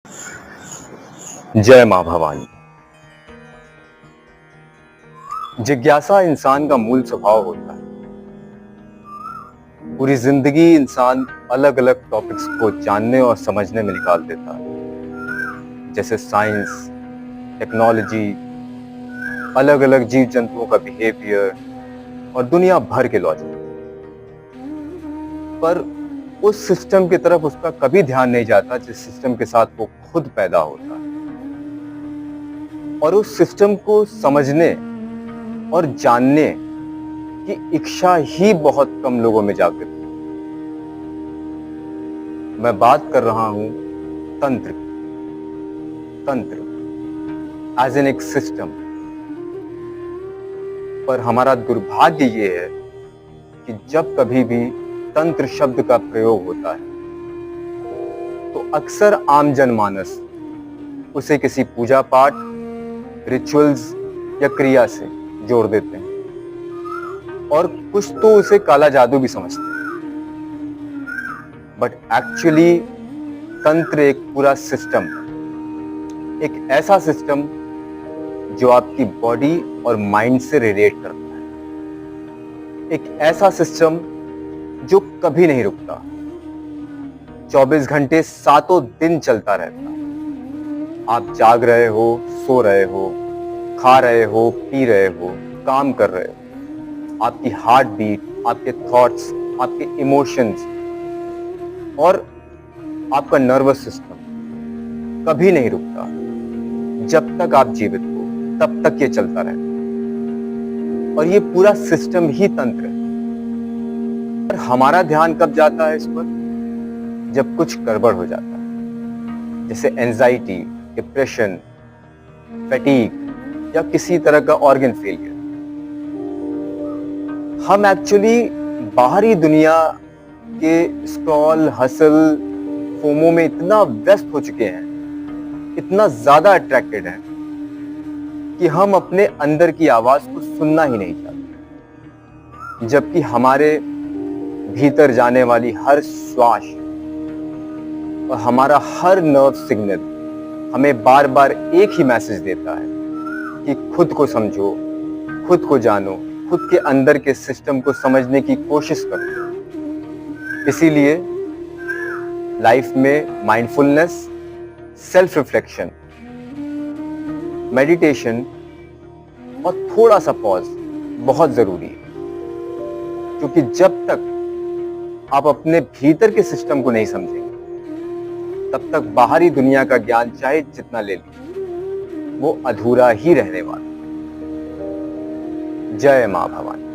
जय मां भवानी। जिज्ञासा इंसान का मूल स्वभाव होता है। पूरी जिंदगी इंसान अलग अलग टॉपिक्स को जानने और समझने में निकाल देता है, जैसे साइंस, टेक्नोलॉजी, अलग अलग जीव जंतुओं का बिहेवियर और दुनिया भर के लॉजिक। पर उस सिस्टम की तरफ उसका कभी ध्यान नहीं जाता जिस सिस्टम के साथ वो खुद पैदा होता है। और उस सिस्टम को समझने और जानने की इच्छा ही बहुत कम लोगों में जागृत है। मैं बात कर रहा हूं तंत्र एज एन एक सिस्टम। पर हमारा दुर्भाग्य ये है कि जब कभी भी तंत्र शब्द का प्रयोग होता है तो अक्सर आम जनमानस उसे किसी पूजा पाठ, रिचुअल्स या क्रिया से जोड़ देते हैं और कुछ तो उसे काला जादू भी समझते हैं। बट एक्चुअली तंत्र एक पूरा सिस्टम, एक ऐसा सिस्टम जो आपकी बॉडी और माइंड से रिलेट करता है। एक ऐसा सिस्टम जो कभी नहीं रुकता, 24 घंटे 7 दिन चलता रहता है। आप जाग रहे हो, सो रहे हो, खा रहे हो, पी रहे हो, काम कर रहे हो। आपकी हार्ट बीट, आपके थॉट्स, आपके इमोशंस और आपका नर्वस सिस्टम कभी नहीं रुकता। जब तक आप जीवित हो तब तक ये चलता रहता है और ये पूरा सिस्टम ही तंत्र है। पर हमारा ध्यान कब जाता है इस पर? जब कुछ गड़बड़ हो जाता है, जैसे एंजाइटी, डिप्रेशन, फैटीग या किसी तरह का ऑर्गन फेलियर। हम एक्चुअली बाहरी दुनिया के स्क्रॉल, हसल, फोमो में इतना व्यस्त हो चुके हैं, इतना ज्यादा अट्रैक्टेड हैं कि हम अपने अंदर की आवाज को सुनना ही नहीं चाहते। जबकि हमारे भीतर जाने वाली हर श्वास और हमारा हर नर्व सिग्नल हमें बार बार एक ही मैसेज देता है कि खुद को समझो, खुद को जानो, खुद के अंदर के सिस्टम को समझने की कोशिश करो। इसीलिए लाइफ में माइंडफुलनेस, सेल्फ रिफ्लेक्शन, मेडिटेशन और थोड़ा सा पॉज बहुत जरूरी है। क्योंकि जब तक आप अपने भीतर के सिस्टम को नहीं समझेंगे तब तक बाहरी दुनिया का ज्ञान चाहे जितना ले लीजिए वो अधूरा ही रहने वाला। जय मां भवानी।